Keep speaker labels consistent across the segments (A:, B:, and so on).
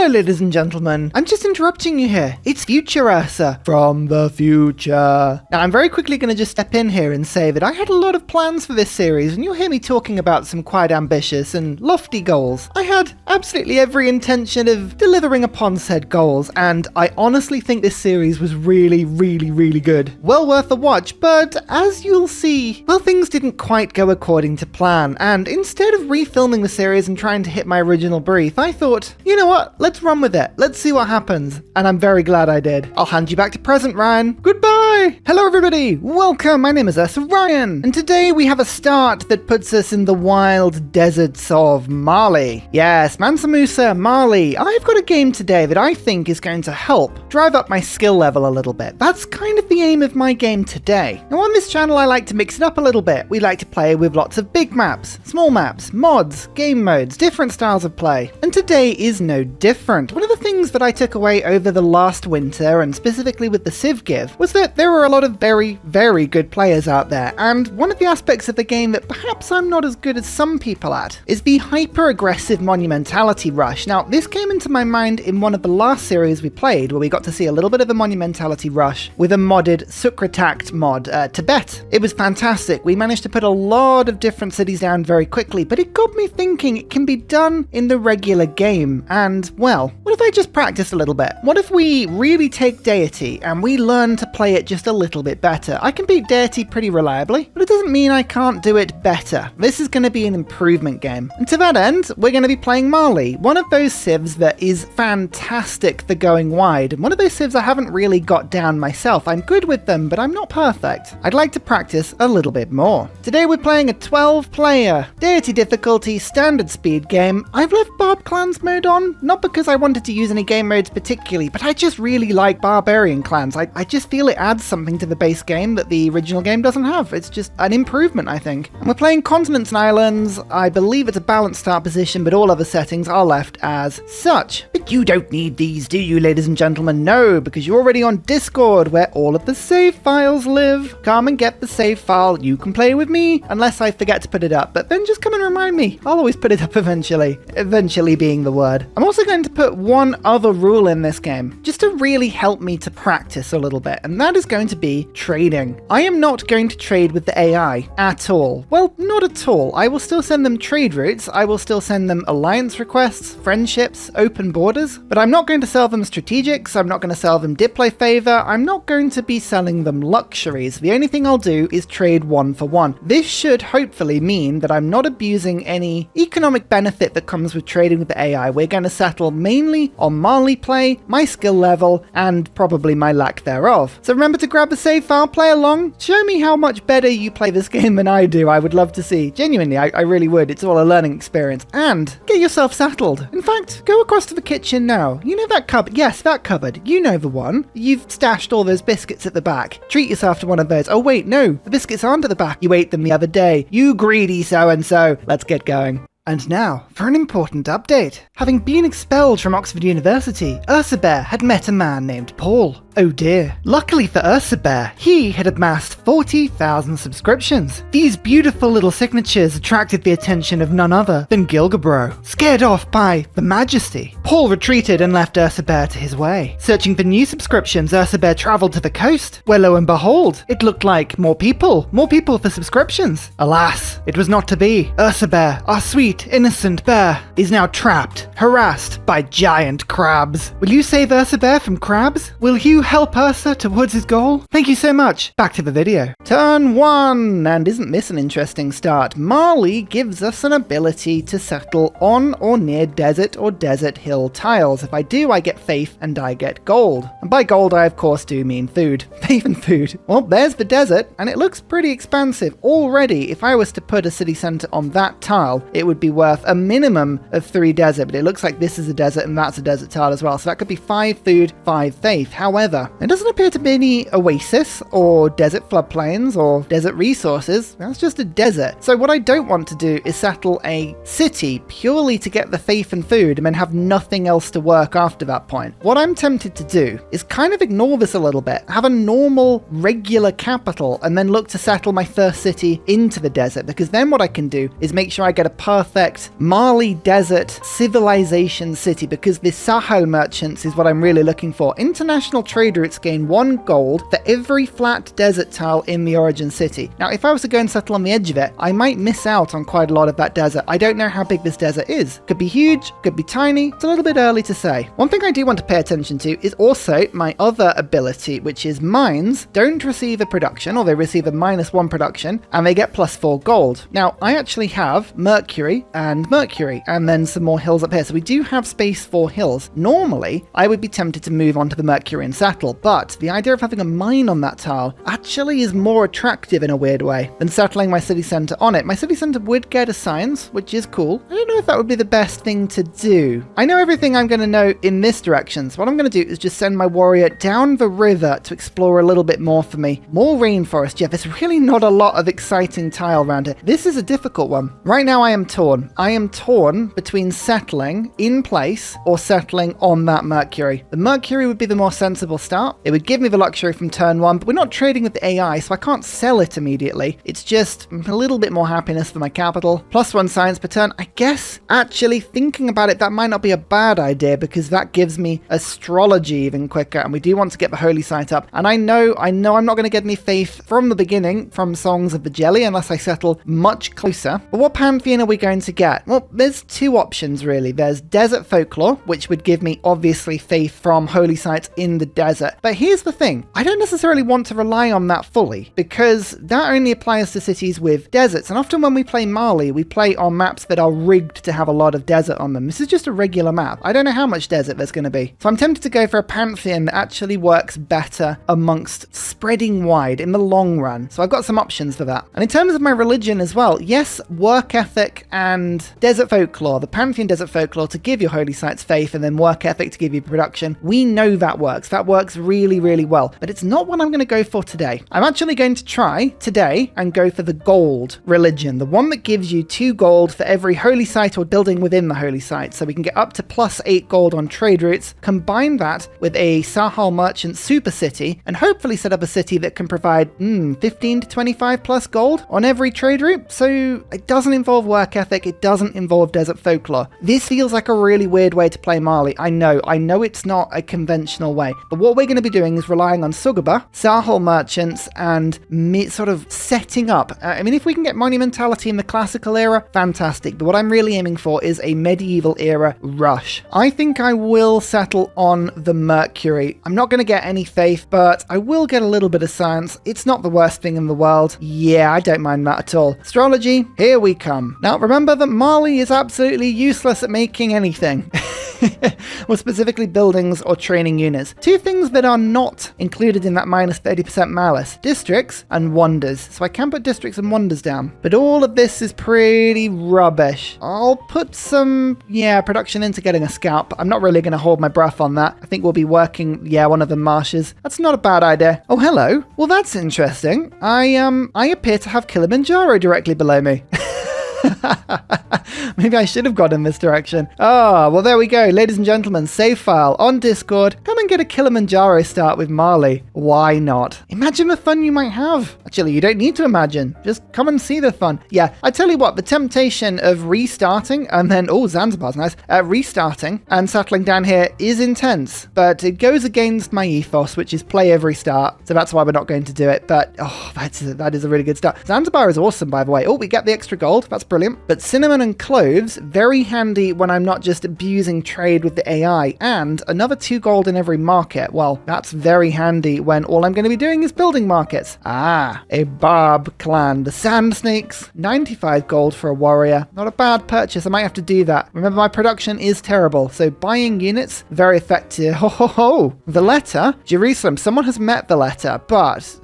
A: Hello ladies and gentlemen, I'm just interrupting you here. It's future Ursa from the future. Now I'm very quickly going to just step in here and say that I had a lot of plans for this series and you'll hear me talking about some quite ambitious and lofty goals. I had absolutely every intention of delivering upon said goals, and I honestly think this series was really good. Well worth a watch, but as you'll see, well, things didn't quite go according to plan, and instead of refilming the series and trying to hit my original brief, I thought, you know what, let's run with it. Let's see what happens. And I'm very glad I did. I'll hand you back to present, Ryan. Goodbye! Hello everybody! Welcome, my name is Ursa Ryan, and today we have a start that puts us in the wild deserts of Mali. Yes, Mansa, Musa, Mali. I've got a game today that I think is going to help drive up my skill level a little bit. That's kind of the aim of my game today. Now on this channel I like to mix it up a little bit. We like to play with lots of big maps, small maps, mods, game modes, different styles of play. And today is no different. One of the things that I took away over the last winter, and specifically with the Civ Give, was that there were a lot of very good players out there, and one of the aspects of the game that perhaps I'm not as good as some people at is the hyper-aggressive monumentality rush. Now, this came into my mind in one of the last series we played, where we got to see a little bit of a monumentality rush with a modded Sukratact mod, Tibet. It was fantastic. We managed to put a lot of different cities down very quickly, but it got me thinking it can be done in the regular game, and well, what if I just practice a little bit? What if we really take Deity and we learn to play it just a little bit better? I can beat Deity pretty reliably, but it doesn't mean I can't do it better. This is going to be an improvement game. And to that end, we're going to be playing Mali, one of those civs that is fantastic for going wide, and one of those civs I haven't really got down myself. I'm good with them, but I'm not perfect. I'd like to practice a little bit more. Today we're playing a 12-player, Deity difficulty, standard speed game. I've left Barb Clans mode on, not because I wanted to use any game modes particularly, but I just really like Barbarian Clans. I just feel it adds something to the base game that the original game doesn't have. It's just an improvement, I think. And we're playing Continents and Islands. I believe it's a balanced start position, but all other settings are left as such. But you don't need these, do you, ladies and gentlemen? No, because you're already on Discord, where all of the save files live. Come and get the save file. You can play with me, unless I forget to put it up, but then just come and remind me. I'll always put it up eventually. Eventually being the word. I'm also going to put one other rule in this game, just to really help me to practice a little bit, and that is going to be trading. I am not going to trade with the AI at all. Well, not at all. I will still send them trade routes, I will still send them alliance requests, friendships, open borders, but I'm not going to sell them strategics, I'm not going to sell them diplo favor, I'm not going to be selling them luxuries. The only thing I'll do is trade one for one. This should hopefully mean that I'm not abusing any economic benefit that comes with trading with the AI. We're going to settle mainly on Mali play, my skill level, and probably my lack thereof. So remember to grab the save file, play along, show me how much better you play this game than I do. I would love to see. Genuinely, I really would. It's all a learning experience. And get yourself settled. In fact, go across to the kitchen now. You know that cupboard? Yes, that cupboard. You know the one. You've stashed all those biscuits at the back. Treat yourself to one of those. Oh wait, no, the biscuits aren't at the back. You ate them the other day. You greedy so-and-so. Let's get going. And now, for an important update. Having been expelled from Oxford University, Ursa Bear had met a man named Paul. Oh dear. Luckily for Ursa Bear, he had amassed 40,000 subscriptions. These beautiful little signatures attracted the attention of none other than Gilgabro. Scared off by the Majesty, Paul retreated and left Ursa Bear to his way. Searching for new subscriptions, Ursa Bear travelled to the coast, where lo and behold, it looked like more people for subscriptions. Alas, it was not to be. Ursa Bear, our sweet, innocent bear, is now trapped, harassed by giant crabs. Will you save Ursa Bear from crabs? Will you help Ursa towards his goal? Thank you so much. Back to the video. Turn 1, and isn't this an interesting start? Mali gives us an ability to settle on or near desert or desert hill tiles. If I do, I get faith and I get gold. And by gold, I of course do mean food. Faith and food. Well, there's the desert, and it looks pretty expansive. Already, if I was to put a city center on that tile, it would be worth a minimum of 3 desert, but it looks like this is a desert and that's a desert tile as well. So that could be 5 food, 5 faith. However, there doesn't appear to be any oasis or desert floodplains or desert resources. That's just a desert. So what I don't want to do is settle a city purely to get the faith and food and then have nothing else to work after that point. What I'm tempted to do is kind of ignore this a little bit, have a normal, regular capital, and then look to settle my first city into the desert, because then what I can do is make sure I get a path perfect Mali desert civilization city, because the Sahel merchants is what I'm really looking for. International trade routes gain 1 gold for every flat desert tile in the origin city. Now, if I was to go and settle on the edge of it, I might miss out on quite a lot of that desert. I don't know how big this desert is. Could be huge, could be tiny. It's a little bit early to say. One thing I do want to pay attention to is also my other ability, which is mines don't receive a production, or they receive a -1 production, and they get +4 gold. Now, I actually have Mercury, and then some more hills up here. So we do have space for hills. Normally, I would be tempted to move on to the Mercury and settle, but the idea of having a mine on that tile actually is more attractive in a weird way than settling my city center on it. My city center would get a science, which is cool. I don't know if that would be the best thing to do. I know everything I'm going to know in this direction, so what I'm going to do is just send my warrior down the river to explore a little bit more for me. More rainforest. Yeah, there's really not a lot of exciting tile around it. This is a difficult one. Right now I am torn. I am torn between settling in place or settling on that Mercury. The Mercury would be the more sensible start. It would give me the luxury from turn 1, but we're not trading with the AI, so I can't sell it immediately. It's just a little bit more happiness for my capital. +1 science per turn. I guess, actually, thinking about it, that might not be a bad idea, because that gives me astrology even quicker, and we do want to get the holy site up. And I know I'm not going to get any faith from the beginning from Songs of the Jelly unless I settle much closer. But what Pantheon are we going to get? Well, there's 2 options really. There's Desert Folklore, which would give me obviously faith from holy sites in the desert. But here's the thing, I don't necessarily want to rely on that fully, because that only applies to cities with deserts. And often when we play Mali, we play on maps that are rigged to have a lot of desert on them. This is just a regular map. I don't know how much desert there's going to be. So I'm tempted to go for a Pantheon that actually works better amongst spreading wide in the long run. So I've got some options for that. And in terms of my religion as well, yes, work ethic and desert folklore, the Pantheon desert folklore to give your holy sites faith, and then work ethic to give you production. We know that works. That works really, really well. But it's not what I'm going to go for today. I'm actually going to try today and go for the gold religion, the one that gives you 2 gold for every holy site or building within the holy site. So we can get up to +8 gold on trade routes, combine that with a Sahel merchant super city, and hopefully set up a city that can provide 15 to 25 plus gold on every trade route. So it doesn't involve work ethic, it doesn't involve desert folklore. This feels like a really weird way to play Mali. I know it's not a conventional way, but what we're going to be doing is relying on Sugaba, Sahel merchants, and sort of setting up. I mean, if we can get monumentality in the classical era, fantastic, but what I'm really aiming for is a medieval era rush. I think I will settle on the Mercury. I'm not going to get any faith, but I will get a little bit of science. It's not the worst thing in the world. Yeah, I don't mind that at all. Astrology, here we come. Now, remember that Mali is absolutely useless at making anything. Or specifically buildings or training units. 2 things that are not included in that -30% malice: districts and wonders. So I can put districts and wonders down, but all of this is pretty rubbish. I'll put some production into getting a scalp. I'm not really going to hold my breath on that. I think we'll be working one of the marshes. That's not a bad idea. Oh, hello. Well, that's interesting. I appear to have Kilimanjaro directly below me. Maybe I should have gone in this direction. Oh, well, there we go. Ladies and gentlemen, save file on Discord. Come and get a Kilimanjaro start with Mali. Why not? Imagine the fun you might have. Actually, you don't need to imagine. Just come and see the fun. Yeah, I tell you what, the temptation of restarting and then, Zanzibar's nice, restarting and settling down here is intense, but it goes against my ethos, which is play every start. So that's why we're not going to do it. But, that is a really good start. Zanzibar is awesome, by the way. Oh, we get the extra gold. That's brilliant. But cinnamon and cloves, very handy when I'm not just abusing trade with the AI. And another 2 gold in every market. Well, that's very handy when all I'm going to be doing is building markets. A Barb clan. The Sand Snakes, 95 gold for a warrior. Not a bad purchase. I might have to do that. Remember, my production is terrible, so buying units, very effective. Valletta, Jerusalem. Someone has met Valletta, but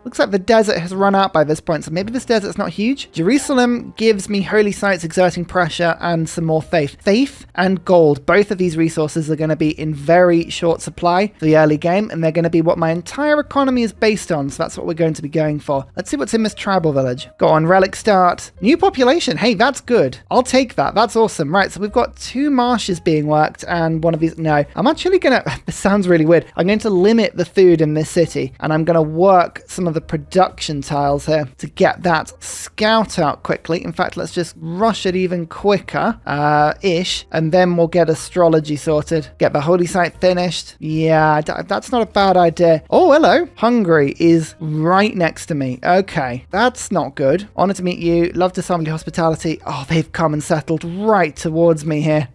A: looks like the desert has run out by this point, so maybe this desert's not huge. Jerusalem gives me holy sites exerting pressure and some more faith. Faith and gold, both of these resources are going to be in very short supply for the early game, and they're going to be what my entire economy is based on, so that's what we're going to be going for. Let's see what's in this tribal village. Go on, relic start. New population. Hey, that's good. I'll take that. That's awesome. Right, so we've got 2 marshes being worked, and one of these... No, I'm actually going to... This sounds really weird. I'm going to limit the food in this city, and I'm going to work some of the production tiles here to get that scout out quickly. In fact, let's just rush it even quicker, ish, and then we'll get astrology sorted. Get the holy site finished. Yeah, that's not a bad idea. Oh, hello. Hungary is right next to me. Okay, that's not good. Honored to meet you. Love to summon your hospitality. Oh, they've come and settled right towards me here.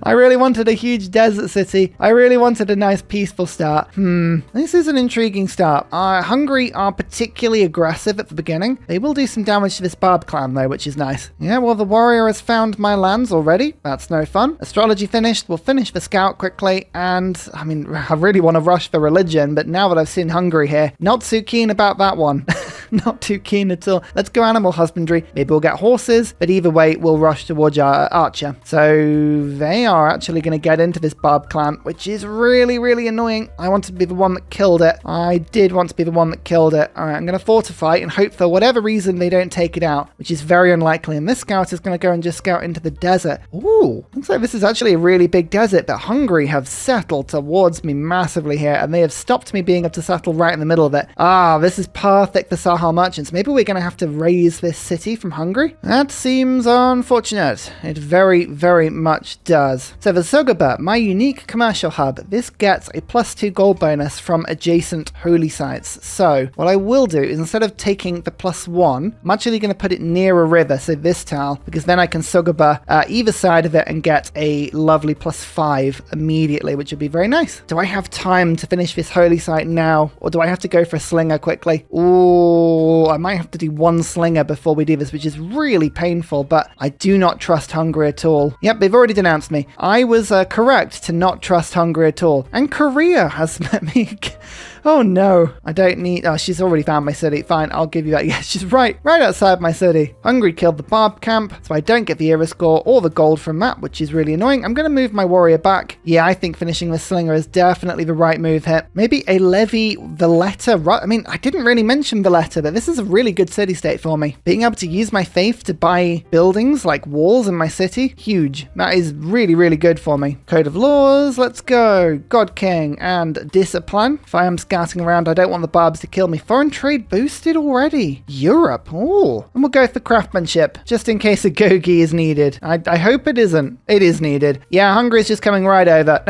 A: I really wanted a huge desert city. I really wanted a nice peaceful start. This is an intriguing start. Hungary are particularly aggressive at the beginning. They will do some damage to this Barb clan though, which is nice. Yeah, well, the warrior has found my lands already. That's no fun. Astrology finished. We'll finish the scout quickly. And I mean, I really want to rush the religion, but now that I've seen Hungary here, not too keen about that one. Not too keen at all. Let's go animal husbandry. Maybe we'll get horses, but either way, we'll rush towards our archer. So they are actually going to get into this Barb clan, which is really, really annoying. I want to be the one that killed it. I did want to be the one that killed it. All right, I'm going to fortify and hope for whatever reason they don't take it out, which is very unlikely. And this scout is going to go and just scout into the desert. Ooh, looks like this is actually a really big desert, but Hungary have settled towards me massively here, and they have stopped me being able to settle right in the middle of it. This is perfect for Sahel merchants. Maybe we're going to have to raise this city from Hungary? That seems unfortunate. It very, very much does. So the Sugaba, my unique commercial hub, this gets a +2 gold bonus from adjacent holy sites. So what I will do is instead of taking the +1, I'm actually going to put it near a river, so this tile, because then I can Sugaba either side of it and get a lovely +5 immediately, which would be very nice. Do I have time to finish this holy site now, or do I have to go for a slinger quickly? Ooh, I might have to do one slinger before we do this, which is really painful, but I do not trust Hungary at all. Yep, they've already denounced me. I was correct to not trust Hungary at all. And Korea has met me. Oh no, I don't need... Oh, she's already found my city. Fine, I'll give you that. Yeah, she's right outside my city. Hungary killed the Barb camp, so I don't get the era score or the gold from that, which is really annoying. I'm going to move my warrior back. Yeah, I think finishing the slinger is definitely the right move here. Maybe a levy Valletta. I mean, I didn't really mention Valletta, but this is a really good city-state for me. Being able to use my faith to buy buildings like walls in my city, huge. That is really, really good for me. Code of laws, let's go. God King and discipline. If I am scouting around, I don't want the Barbs to kill me. Foreign trade boosted already. Europe, oh. And we'll go for craftsmanship, just in case a Gogi is needed. I hope it isn't. It is needed. Yeah, Hungary's just coming right over.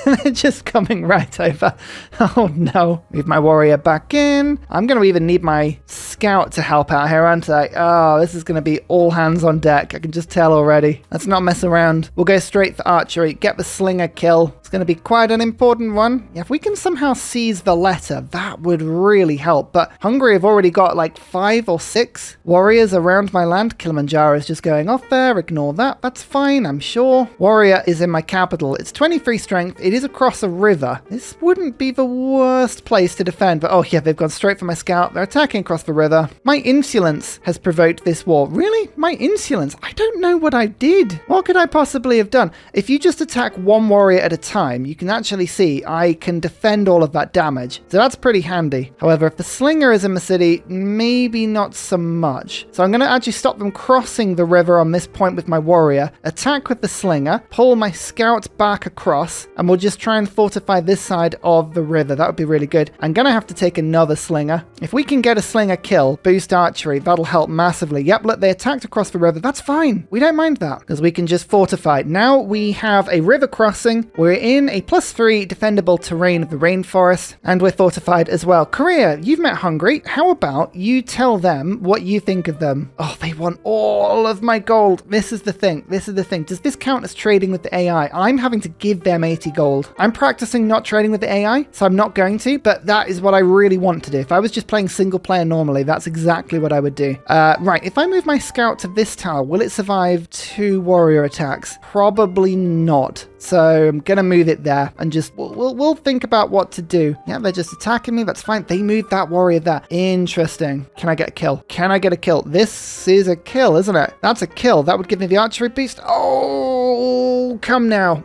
A: They're just coming right over. Oh no. Move my warrior back in. I'm going to even need my scout to help out here, aren't I? Oh, this is going to be all hands on deck. I can just tell already. Let's not mess around. We'll go straight for archery. Get the slinger kill. It's going to be quite an important one. Yeah, if we can somehow seize Valletta, that would really help. But Hungary have already got like 5 or 6 warriors around my land. Kilimanjaro is just going off there. Ignore that. That's fine, I'm sure. Warrior is in my capital. It's 23 strength. It is across a river. This wouldn't be the worst place to defend, but oh yeah, they've gone straight for my scout. They're attacking across the river. My insolence has provoked this war. Really? My insolence? I don't know what I did. What could I possibly have done? If you just attack one warrior at a time, you can actually see I can defend all of that damage. So that's pretty handy. However, if the slinger is in the city, maybe not so much. So I'm going to actually stop them crossing the river on this point with my warrior, attack with the slinger, pull my scout back across, and we'll just try and fortify this side of the river. That would be really good. I'm going to have to take another slinger. If we can get a slinger kill, boost archery, that'll help massively. Yep, look, they attacked across the river. That's fine. We don't mind that because we can just fortify. Now we have a river crossing. We're in a +3 defendable terrain of the rainforest, and we're fortified as well. Korea, you've met Hungary. How about you tell them what you think of them? Oh, they want all of my gold. This is the thing. This is the thing. Does this count as trading with the AI? I'm having to give them 80 gold. I'm practicing not trading with the AI, so I'm not going to, but that is what I really want to do. If I was just playing single player normally, that's exactly what I would do. Right, if I move my scout to this tower, will it survive 2 warrior attacks? Probably not. So I'm going to move it there and just, we'll think about what to do. Yeah, they're just attacking me. That's fine. They moved that warrior there. Interesting. Can I get a kill? Can I get a kill? This is a kill, isn't it? That's a kill. That would give me the archery boost. Oh, come now.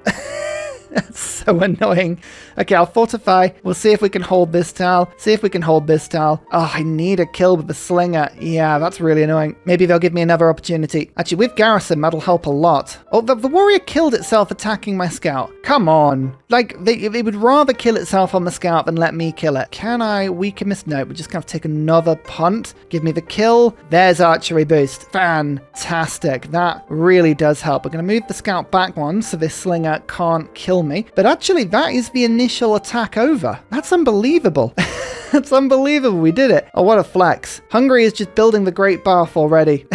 A: That's so annoying. Okay, I'll fortify. We'll see if we can hold this tile. See if we can hold this tile. Oh, I need a kill with the slinger. Yeah, that's really annoying. Maybe they'll give me another opportunity. Actually, with garrison, that'll help a lot. Oh, the warrior killed itself attacking my scout. Come on. Like, it would rather kill itself on the scout than let me kill it. Can I weaken this? No, we're just going to take another punt. Give me the kill. There's archery boost. Fantastic. That really does help. We're going to move the scout back one so this slinger can't kill me. But actually, that is the initial attack over. That's unbelievable. That's unbelievable. We did it. Oh, what a flex. Hungary is just building the Great Bath already.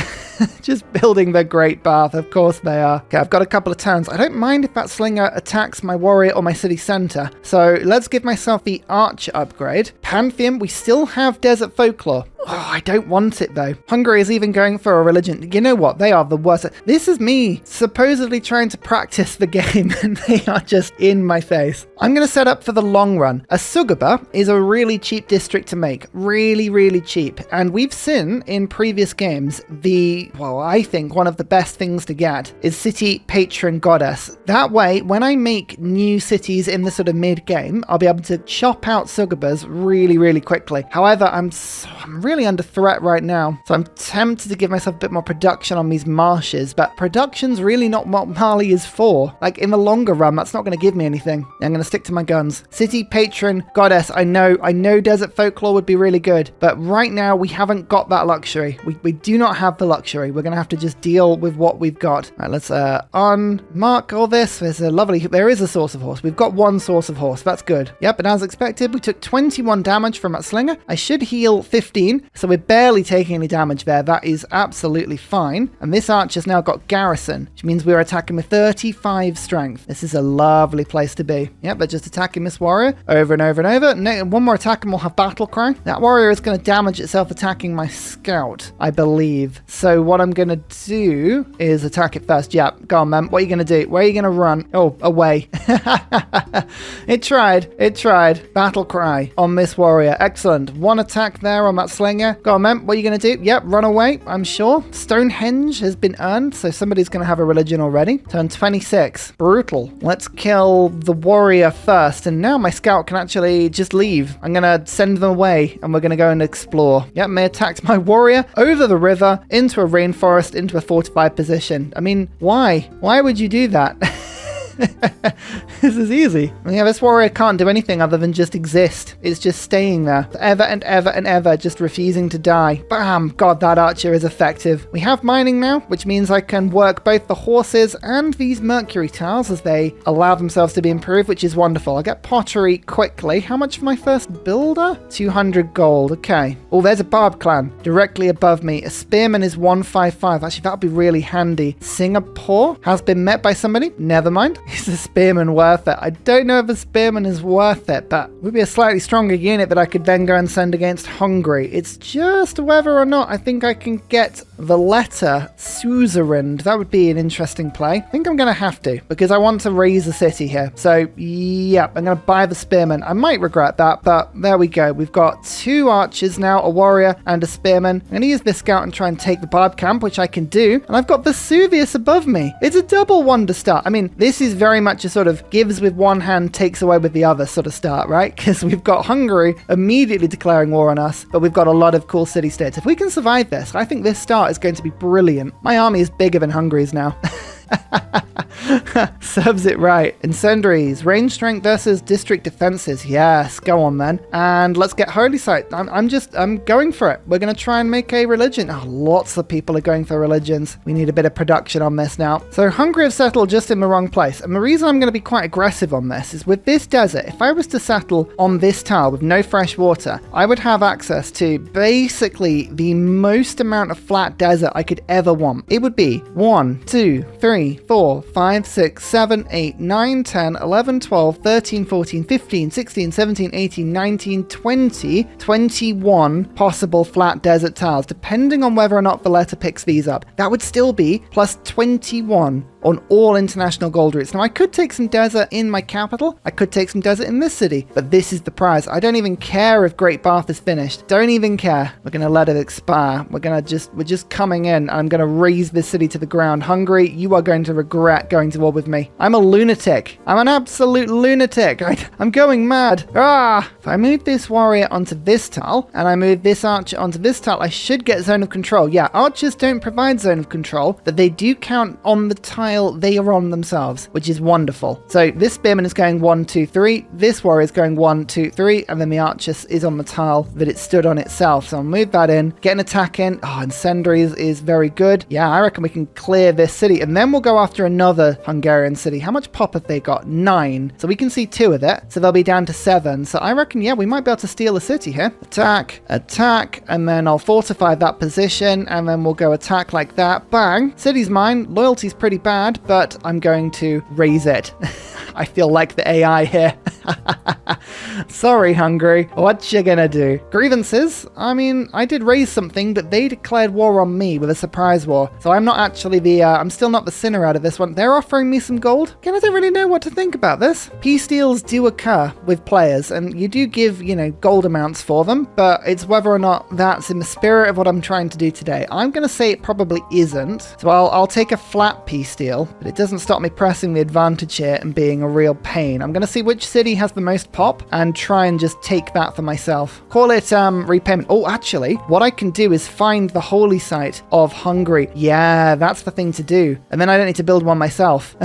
A: Just building the Great Bath. Of course they are. Okay, I've got a couple of turns. I don't mind if that slinger attacks my warrior or my city center. So let's give myself the archer upgrade. Pantheon, we still have desert folklore. Oh, I don't want it though. Hungary is even going for a religion. You know what? They are the worst. This is me supposedly trying to practice the game and they are just in my face. I'm going to set up for the long run. A Sugaba is a really cheap district to make. Really, really cheap. And we've seen in previous games I think one of the best things to get is City Patron Goddess. That way, when I make new cities in the sort of mid-game, I'll be able to chop out Sugabas really, really quickly. However, I'm really under threat right now. So I'm tempted to give myself a bit more production on these marshes, but production's really not what Mali is for. Like in the longer run, that's not going to give me anything. I'm going to stick to my guns. City Patron Goddess. I know Desert Folklore would be really good, but right now we haven't got that luxury. We do not have the luxury. We're going to have to just deal with what we've got. All right, let's unmark all this. There is a source of horse. We've got one source of horse. That's good. Yep, and as expected, we took 21 damage from that slinger. I should heal 15, so we're barely taking any damage there. That is absolutely fine. And this archer's now got garrison, which means we're attacking with 35 strength. This is a lovely place to be. Yep, they're just attacking this warrior over and over and over. No, one more attack and we'll have battle cry. That warrior is going to damage itself attacking my scout, I believe. So what I'm going to do is attack it first. Yeah, go on, man. What are you going to do? Where are you going to run? Oh, away. It tried. Battle cry on this warrior. Excellent. One attack there on that slinger. Go on, man. What are you going to do? Yep, run away, I'm sure. Stonehenge has been earned, so somebody's going to have a religion already. Turn 26. Brutal. Let's kill the warrior first, and now my scout can actually just leave. I'm going to send them away, and we're going to go and explore. Yep, they attacked my warrior over the river, into a rainforest, into a fortified position. I mean, why? Why would you do that? This is easy. Yeah, this warrior can't do anything other than just exist. It's just staying there forever and ever and ever, just refusing to die. Bam! God, that archer is effective. We have mining now, which means I can work both the horses and these mercury tiles as they allow themselves to be improved, which is wonderful. I get pottery quickly. How much for my first builder? 200 gold. Okay. Oh, there's a barb clan directly above me. A spearman is 155. Actually, that would be really handy. Singapore has been met by somebody. Never mind. Is the spearman worth it? I don't know if a spearman is worth it, but it would be a slightly stronger unit that I could then go and send against Hungary. It's just whether or not I think I can get the letter suzerain. That would be an interesting play. I think I'm going to have to, because I want to raise a city here. So, yep, I'm going to buy the spearman. I might regret that, but there we go. We've got 2 archers now, a warrior and a spearman. I'm going to use this scout and try and take the barb camp, which I can do. And I've got Vesuvius above me. It's a double wonder start. I mean, this is very much a sort of gives with one hand, takes away with the other sort of start, right? Because we've got Hungary immediately declaring war on us, but we've got a lot of cool city-states. If we can survive this, I think this start is going to be brilliant. My army is bigger than Hungary's now. Serves it right. Incendiaries, range strength versus district defenses. Yes, go on then. And let's get holy site. I'm going for it. We're going to try and make a religion. Oh, lots of people are going for religions. We need a bit of production on this now. So Hungary have settled just in the wrong place. And the reason I'm going to be quite aggressive on this is with this desert, if I was to settle on this tile with no fresh water, I would have access to basically the most amount of flat desert I could ever want. It would be 1, 2, 3, 4, 5, 6, 7, 8, 9, 10, 11, 12, 13, 14, 15, 16, 17, 18, 19, 20, 21 possible flat desert tiles, depending on whether or not Valletta picks these up. That would still be plus 21 on all international gold routes. Now, I could take some desert in my capital. I could take some desert in this city, but this is the prize. I don't even care if Great Bath is finished. Don't even care. We're going to let it expire. We're just coming in. I'm going to raise this city to the ground. Hungary, you are going to regret going to war with me. I'm a lunatic. I'm an absolute lunatic. I'm going mad. If I move this warrior onto this tile and I move this archer onto this tile, I should get zone of control. Yeah, archers don't provide zone of control, but they do count on the tile they are on themselves, which is wonderful. So this spearman is going 1, 2, 3. This warrior is going 1, 2, 3, and then the archer is on the tile that it stood on itself. So I'll move that in, get an attack in. Incendiaries is very good. Yeah, I reckon we can clear this city, and then we'll go after another Hungarian city. How much pop have they got? 9. So we can see 2 of it. So they'll be down to 7. So I reckon, yeah, we might be able to steal a city here. Attack, and then I'll fortify that position, and then we'll go attack like that. Bang. City's mine. Loyalty's pretty bad, but I'm going to raise it. I feel like the AI here. Sorry, Hungary. What you gonna do? Grievances? I mean, I did raise something, but they declared war on me with a surprise war. So I'm not actually I'm still not the sinner out of this one. They're offering me some gold. Again, I don't really know what to think about this. Peace deals do occur with players, and you do give, gold amounts for them, but it's whether or not that's in the spirit of what I'm trying to do today. I'm gonna say it probably isn't. So I'll take a flat peace deal, but it doesn't stop me pressing the advantage here and being a real pain. I'm gonna see which city has the most pop and try and just take that for myself. Call it repayment. Oh, actually, what I can do is find the holy site of Hungary. Yeah, that's the thing to do. And then I don't need to build one myself.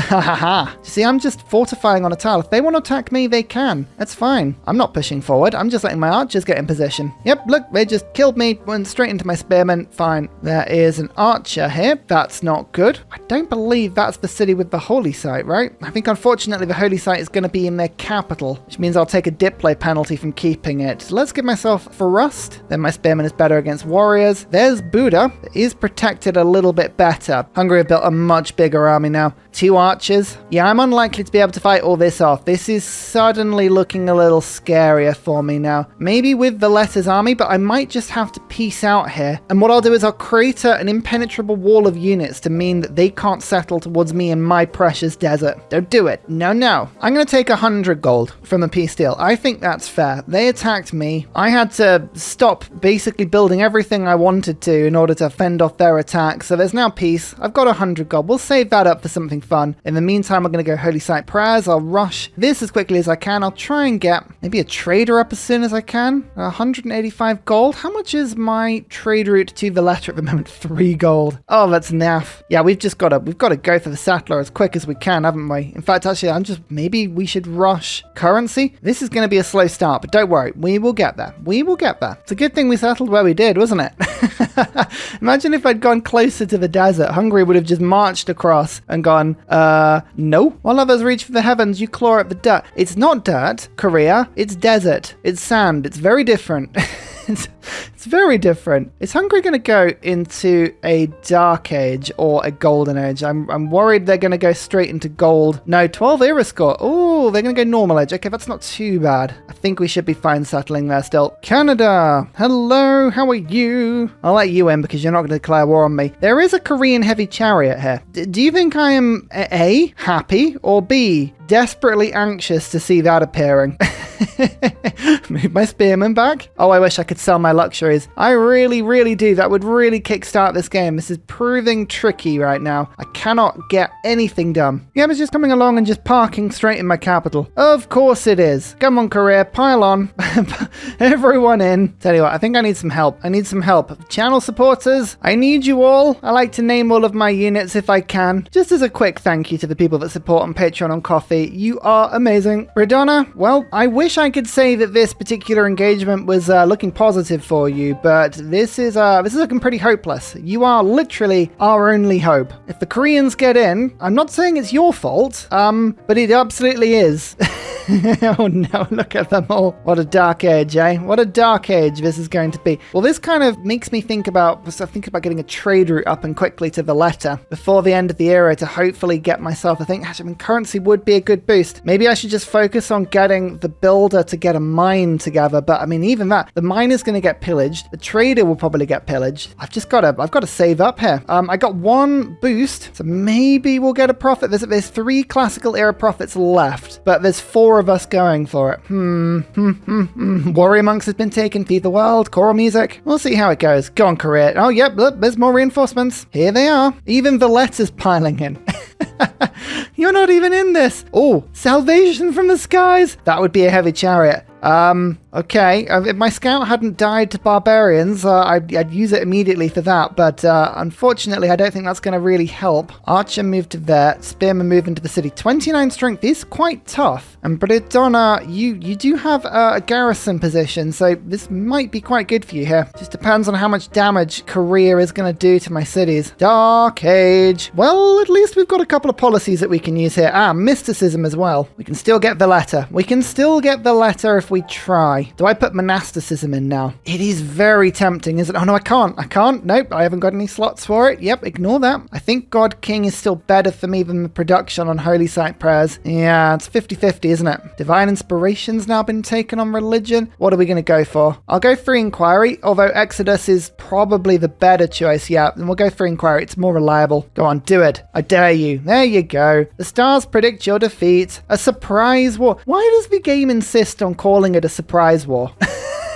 A: See, I'm just fortifying on a tile. If they want to attack me, they can. That's fine. I'm not pushing forward. I'm just letting my archers get in position. Yep, look, they just killed me, went straight into my spearmen. Fine. There is an archer here. That's not good. I don't believe that's the city with the holy site, right? I think, unfortunately, the holy site is going to be in their capital, which means I'll take a diplo penalty from keeping it. Let's give myself for rust. Then my spearman is better against warriors. There's Buddha. It is protected a little bit better. Hungary have built a much bigger army now. 2 archers. Yeah, I'm unlikely to be able to fight all this off. This is suddenly looking a little scarier for me now. Maybe with the Letters army, but I might just have to peace out here. And what I'll do is I'll create an impenetrable wall of units to mean that they can't settle towards me in my precious desert. Don't do it. No. I'm going to take 100 gold from a peace deal. I think that's fair. They attacked me. I had to stop basically building everything I wanted to in order to fend off their attack. So there's now peace. I've got 100 gold. We'll save that up for something fun. In the meantime, I'm going to go Holy Site Prayers. I'll rush this as quickly as I can. I'll try and get maybe a trader up as soon as I can. 185 gold. How much is my trade route to the letter at the moment? 3 gold. Oh, that's naff. Yeah, we've got to go for the settler as quick as we can, haven't we? In fact, actually, maybe we should rush currency. This is going to be a slow start, but don't worry. We will get there. It's a good thing we settled where we did, wasn't it? Imagine if I'd gone closer to the desert. Hungary would have just marched across and gone, no. While others reach for the heavens, you claw at the dirt. It's not dirt, Korea. It's desert. It's sand. It's very different. It's very different. Is Hungary going to go into a dark age or a golden age? I'm worried they're going to go straight into gold. No, 12 era score. Oh, they're going to go normal age. Okay, that's not too bad. I think we should be fine settling there still. Canada. Hello, how are you? I'll let you in because you're not going to declare war on me. There is a Korean heavy chariot here. Do you think I am A, happy, or B, desperately anxious to see that appearing? Move my spearman back. Oh, I wish I could sell my luxuries. I really, really do. That would really kickstart this game. This is proving tricky right now. I cannot get anything done. Yeah, it's just coming along and just parking straight in my capital. Of course it is. Come on, Korea, pile on. Everyone in. Tell you what, I think I need some help. Channel supporters, I need you all. I like to name all of my units if I can. Just as a quick thank you to the people that support on Patreon and Coffee. You are amazing. Redonna, well, I wish I could say that this particular engagement was looking positive for you, but this is looking pretty hopeless. You are literally our only hope. If the Koreans get in, I'm not saying it's your fault, but it absolutely is. Oh no, look at them all. What a dark age, eh? What a dark age this is going to be. Well, this kind of makes me think about getting a trade route up and quickly to Valletta before the end of the era to hopefully get myself, actually, currency would be a good boost. Maybe I should just focus on getting the builder to get a mine together. But even that, the mine is going to get pillaged. The trader will probably get pillaged. I've got to save up here. I got one boost, so maybe we'll get a profit. There's 3 classical era profits left, but there's 4 of us going for it. Warrior monks has been taken. Feed the world. Choral music. We'll see how it goes. Go on, Korea. Oh, yep, look, there's more reinforcements. Here they are. Even Valletta's piling in. You're not even in this. Oh, salvation from the skies. That would be a heavy chariot. Okay. If my scout hadn't died to barbarians, I'd use it immediately for that. But unfortunately, I don't think that's going to really help. Archer moved to there. Spearman moved into the city. 29 strength is quite tough. And Bredona, you do have a garrison position, so this might be quite good for you here. Just depends on how much damage Korea is going to do to my cities. Dark Age. Well, at least we've got a couple of policies that we can use here. Mysticism as well. We can still get Valletta. We can still get Valletta if we try. Do I put monasticism in now? It is very tempting, isn't it? Oh, no, I can't. Nope, I haven't got any slots for it. Yep, ignore that. I think God King is still better for me than the production on Holy Site prayers. Yeah, it's 50-50, isn't it? Divine Inspiration's now been taken on religion. What are we going to go for? I'll go Free Inquiry, although Exodus is probably the better choice. Yeah, then we'll go Free Inquiry. It's more reliable. Go on, do it. I dare you. There you go. The stars predict your defeat. A surprise war. Why does the game insist on calling it a surprise war?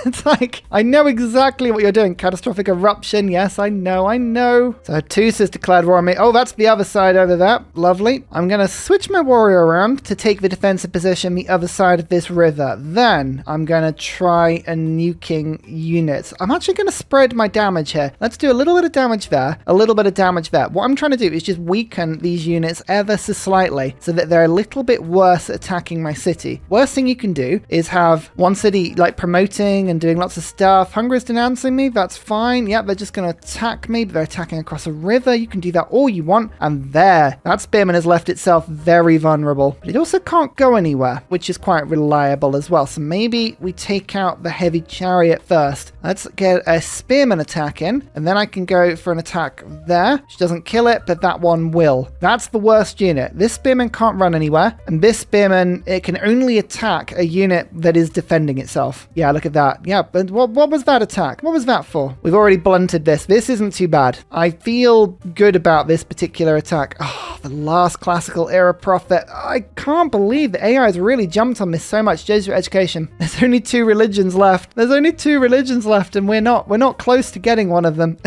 A: It's like, I know exactly what you're doing. Catastrophic eruption. Yes, I know. So Tusa's declared war on me. Oh, that's the other side over there. Lovely. I'm going to switch my warrior around to take the defensive position the other side of this river. Then I'm going to try a nuking unit. I'm actually going to spread my damage here. Let's do a little bit of damage there. A little bit of damage there. What I'm trying to do is just weaken these units ever so slightly so that they're a little bit worse at attacking my city. Worst thing you can do is have one city like promoting and doing lots of stuff. Hungary is denouncing me. That's fine. Yep, they're just going to attack me, but they're attacking across a river. You can do that all you want. And there, that spearman has left itself very vulnerable. But it also can't go anywhere, which is quite reliable as well. So maybe we take out the heavy chariot first. Let's get a spearman attack in, and then I can go for an attack there, which doesn't kill it, but that one will. That's the worst unit. This spearman can't run anywhere, and this spearman, it can only attack a unit that is defending itself. Yeah, look at that. Yeah, but what was that attack? What was that for? We've already blunted this. This isn't too bad. I feel good about this particular attack. Oh, the last classical era prophet. I can't believe the AI has really jumped on this so much. Jesuit education. There's only 2 religions left. And we're not close to getting one of them.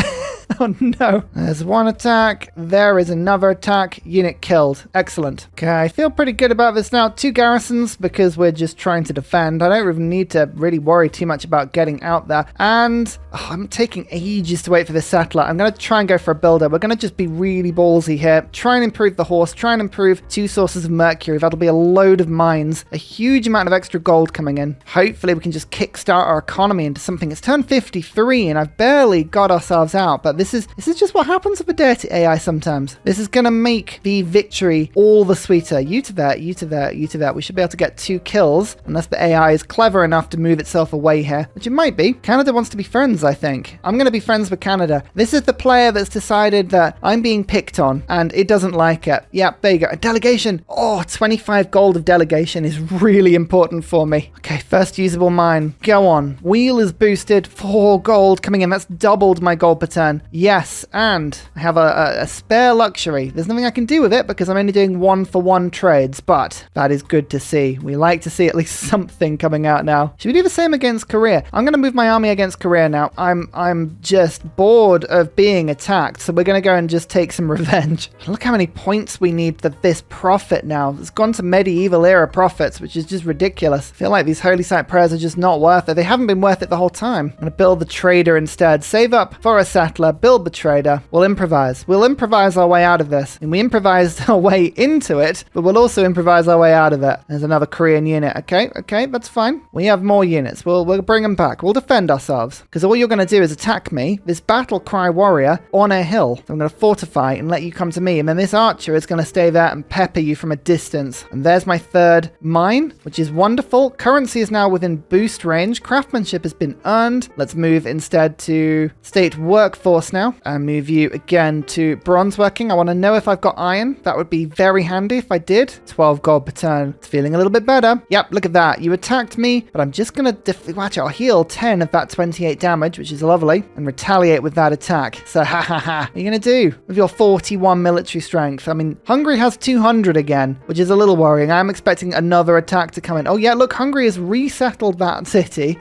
A: Oh no. There's one attack. There is another attack. Unit killed. Excellent. Okay, I feel pretty good about this now. 2 garrisons because we're just trying to defend. I don't even need to really worry too much about getting out there. And I'm taking ages to wait for this settler. I'm going to try and go for a builder. We're going to just be really ballsy here. Try and improve the horse. Try and improve 2 sources of mercury. That'll be a load of mines. A huge amount of extra gold coming in. Hopefully we can just kickstart our economy into something. It's turned 53 and I've barely got ourselves out. But this is just what happens with the Deity AI sometimes. This is going to make the victory all the sweeter. You to that, you to that, you to that. We should be able to get 2 kills unless the AI is clever enough to move itself away here, which it might be. Canada wants to be friends, I think. I'm going to be friends with Canada. This is the player that's decided that I'm being picked on and it doesn't like it. Yeah, there you go. A delegation. Oh, 25 gold of delegation is really important for me. Okay, first usable mine. Go on. Wheel is boosted. 4 gold coming in. That's doubled my gold per turn. Yes, and I have a spare luxury. There's nothing I can do with it because I'm only doing 1-for-1 trades, but that is good to see. We like to see at least something coming out now. Should we do the same against Korea? I'm going to move my army against Korea now. I'm just bored of being attacked, so we're going to go and just take some revenge. Look how many points we need for this prophet now. It's gone to medieval era prophets, which is just ridiculous. I feel like these holy site prayers are just not worth it. They haven't been worth it the whole time. I'm going to build the trader instead. Save up for a settler. build the trader. We'll improvise. We'll improvise our way out of this. And we improvised our way into it, but we'll also improvise our way out of it. There's another Korean unit. Okay, that's fine. We have more units. We'll bring them back. We'll defend ourselves. Because all you're going to do is attack me, this battle cry warrior, on a hill. So I'm going to fortify and let you come to me. And then this archer is going to stay there and pepper you from a distance. And there's my third mine, which is wonderful. Currency is now within boost range. Craftsmanship has been earned. Let's move instead to state workforce now. And move you again to bronze working. I want to know if I've got iron. That would be very handy if I did. 12 gold per turn. It's feeling a little bit better. Yep, look at that. You attacked me, but I'm just going to watch it. I'll heal 10 of that 28 damage, which is lovely, and retaliate with that attack. So, ha. What are you going to do with your 41 military strength? I mean, Hungary has 200 again, which is a little worrying. I'm expecting another attack to come in. Oh, yeah, look, Hungary has resettled that city.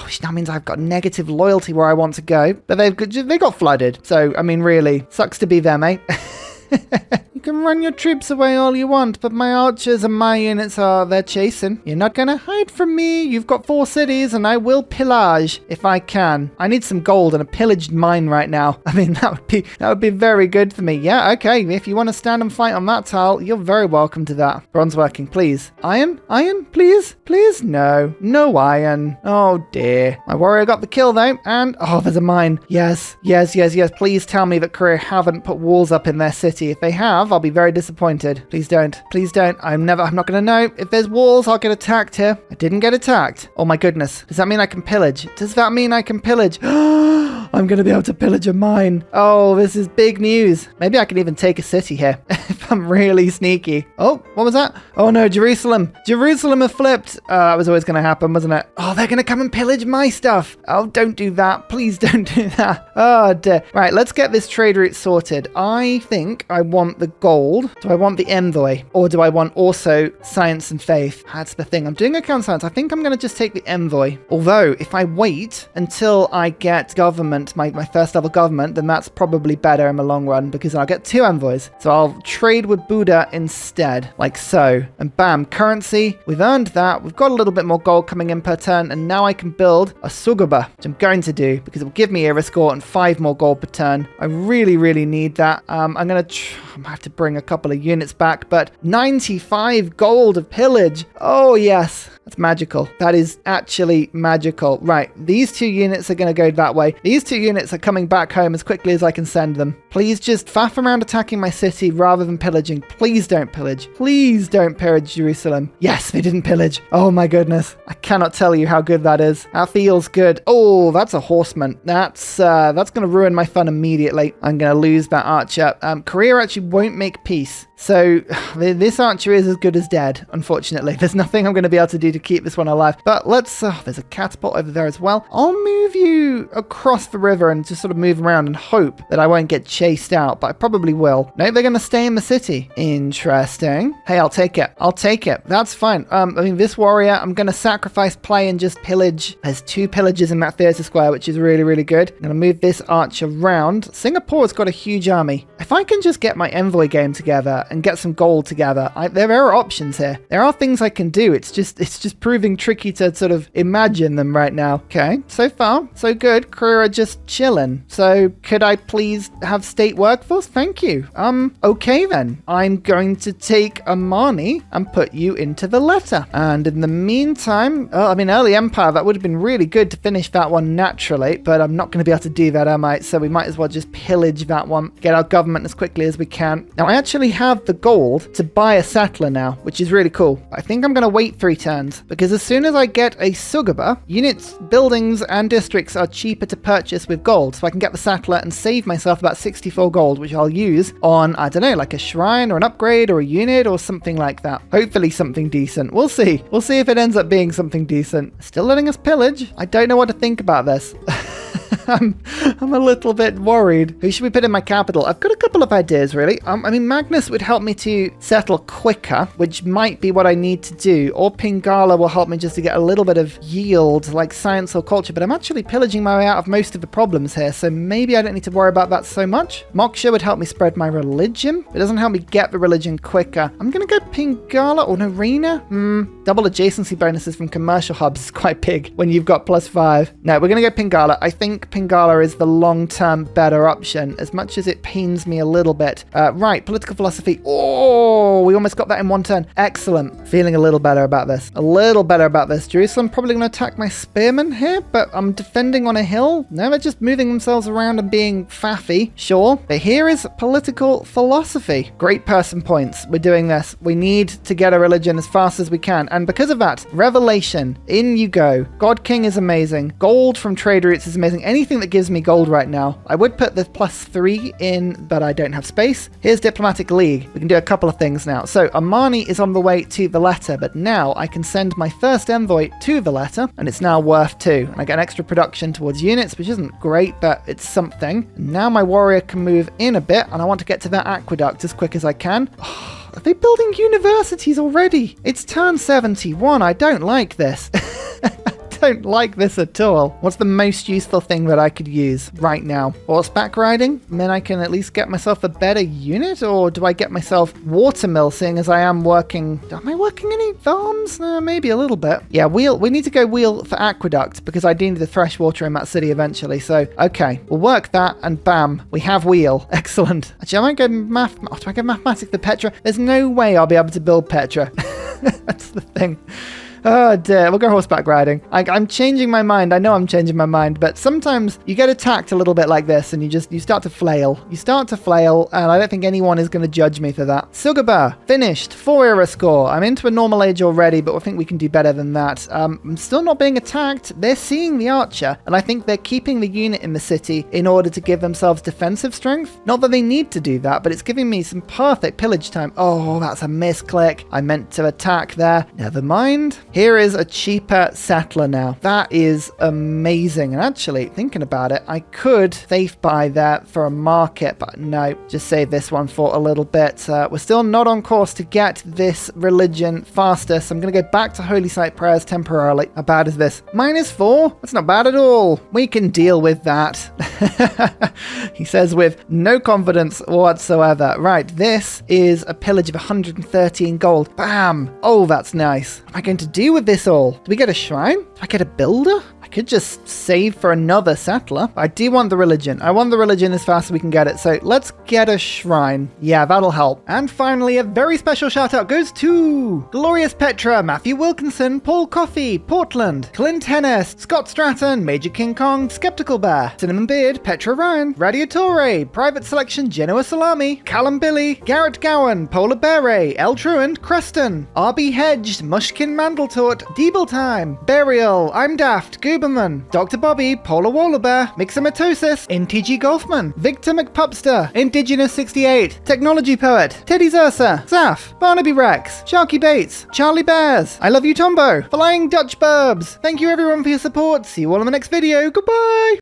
A: Which now means I've got negative loyalty where I want to go, but they got flooded. So, I mean, really, sucks to be them, eh? You can run your troops away all you want, but my archers and my units they're chasing. You're not gonna hide from me. You've got 4 cities and I will pillage if I can. I need some gold and a pillaged mine right now. I mean, that would be very good for me. Yeah, okay. If you want to stand and fight on that tile, you're very welcome to that. Bronze working, please. Iron, please. No iron. Oh dear. My warrior got the kill though, and there's a mine. Yes. Please tell me that Korea haven't put walls up in their city. If they have, I'll be very disappointed. Please don't. I'm not going to know. If there's walls, I'll get attacked here. I didn't get attacked. Oh my goodness. Does that mean I can pillage? I'm going to be able to pillage a mine. Oh, this is big news. Maybe I can even take a city here if I'm really sneaky. Oh, what was that? Oh no, Jerusalem. Jerusalem have flipped. That was always going to happen, wasn't it? Oh, they're going to come and pillage my stuff. Oh, don't do that. Please don't do that. Oh dear. Right, let's get this trade route sorted. I think I want the gold. Do I want the envoy? Or do I want also science and faith? That's the thing. I'm doing account science. I think I'm going to just take the envoy. Although, if I wait until I get government, my first level government, then that's probably better in the long run because I'll get 2 envoys. So I'll trade with Buddha instead, like so. And bam, currency. We've earned that. We've got a little bit more gold coming in per turn. And now I can build a Suguba, which I'm going to do because it will give me a score and 5 more gold per turn. I really need that. I'm going to have to bring a couple of units back, but 95 gold of pillage. Oh yes, that's magical. That is actually magical. Right, these 2 units are going to go that way. These 2 units are coming back home as quickly as I can send them. Please just faff around attacking my city rather than pillaging. Please don't pillage. Please don't pillage Jerusalem. Yes, they didn't pillage. Oh my goodness. I cannot tell you how good that is. That feels good. Oh, that's a horseman. That's going to ruin my fun immediately. I'm going to lose that archer. Korea actually won't make peace. So this archer is as good as dead, unfortunately. There's nothing I'm going to be able to do to keep this one alive. But let's, there's a catapult over there as well. I'll move you across the river and just sort of move around and hope that I won't get chased out, but I probably will. No, they're going to stay in the city. Interesting. Hey, I'll take it. That's fine. I mean, this warrior, I'm going to sacrifice play and just pillage. There's 2 pillages in that theater square, which is really good. I'm going to move this archer around. Singapore's got a huge army. If I can just get my envoy game together and get some gold together, there are options here. There are things I can do. It's just proving tricky to sort of imagine them right now. Okay, so far, so good. Korea are just chilling. So could I please have state workforce? Thank you. Okay then. I'm going to take Amani and put you into the letter. And in the meantime, early empire, that would have been really good to finish that one naturally, but I'm not going to be able to do that, am I? So we might as well just pillage that one, get our government as quickly as we can. Now I actually have the gold to buy a settler now, which is really cool. I think I'm going to wait 3 turns because as soon as I get a Suguba, units, buildings and districts are cheaper to purchase with gold. So I can get the settler and save myself about 64 gold, which I'll use on, I don't know, like a shrine or an upgrade or a unit or something like that. Hopefully something decent. We'll see. We'll see if it ends up being something decent. Still letting us pillage. I don't know what to think about this. I'm a little bit worried. Who should we put in my capital? I've got a couple of ideas, really. Magnus would help me to settle quicker, which might be what I need to do. Or Pingala will help me just to get a little bit of yield, like science or culture. But I'm actually pillaging my way out of most of the problems here, so maybe I don't need to worry about that so much. Moksha would help me spread my religion. It doesn't help me get the religion quicker. I'm going to go Pingala or Narina. Double adjacency bonuses from commercial hubs is quite big when you've got +5. No, we're going to go Pingala. I think Pingala is the long-term better option, as much as it pains me a little bit. Right, political philosophy. Oh, we almost got that in one turn. Excellent. Feeling a little better about this. A little better about this. Jerusalem probably going to attack my spearmen here, but I'm defending on a hill. No, they're just moving themselves around and being faffy. Sure. But here is political philosophy. Great person points. We're doing this. We need to get a religion as fast as we can. And because of that, revelation. In you go. God King is amazing. Gold from trade routes is amazing. Anything that gives me gold right now. I would put the +3 in, but I don't have space. Here's Diplomatic League. We can do a couple of things now. So Amani is on the way to Valletta, but now I can send my first envoy to Valletta, and it's now worth 2. And I get an extra production towards units, which isn't great, but it's something. And now my warrior can move in a bit, and I want to get to that aqueduct as quick as I can. Are they building universities already? It's turn 71. I don't like this. Don't like this at all. What's the most useful thing that I could use right now? Horseback riding? And then I can at least get myself a better unit, or do I get myself watermill, seeing as I am working... Am I working any farms? Maybe a little bit. Yeah, wheel. We need to go wheel for aqueduct, because I do need the fresh water in that city eventually. So, okay, we'll work that, and bam, we have wheel. Excellent. Actually, I might go do I go mathematics for Petra? There's no way I'll be able to build Petra. That's the thing. Oh dear, we'll go horseback riding. I'm changing my mind. I know I'm changing my mind, but sometimes you get attacked a little bit like this and you start to flail. You start to flail, and I don't think anyone is going to judge me for that. Sugaba, finished. 4 era score. I'm into a normal age already, but I think we can do better than that. I'm still not being attacked. They're seeing the archer, and I think they're keeping the unit in the city in order to give themselves defensive strength. Not that they need to do that, but it's giving me some perfect pillage time. Oh, that's a misclick. I meant to attack there. Never mind. Here is a cheaper settler now. That is amazing. And actually, thinking about it, I could safe buy that for a market, but no, just save this one for a little bit. We're still not on course to get this religion faster, so I'm going to go back to Holy Site prayers temporarily. How bad is this? -4? That's not bad at all. We can deal with that. He says with no confidence whatsoever. Right, this is a pillage of 113 gold. Bam! Oh, that's nice. What am I going to do with this all? Do we get a shrine? Do I get a builder? I could just save for another settler. I do want the religion. I want the religion as fast as we can get it. So let's get a shrine. Yeah, that'll help. And finally, a very special shout out goes to Glorious Petra, Matthew Wilkinson, Paul Coffey, Portland, Clint Hennis, Scott Stratton, Major King Kong, Skeptical Bear, Cinnamon Beard, Petra Ryan, Radiatore, Private Selection, Genoa Salami, Callum Billy, Garrett Gowan, Polar Beret, El Truant, Creston, RB Hedged, Mushkin Mandletort, Deeble Time, Burial, I'm Daft, Gooberman, Dr. Bobby, Polar Wallabear, Mixomatosis, NTG Golfman, Victor McPupster, Indigenous 68, Technology Poet, Teddy's Ursa, Zaf, Barnaby Rex, Sharky Bates, Charlie Bears, I Love You Tombo, Flying Dutch Burbs. Thank you everyone for your support. See you all in the next video. Goodbye!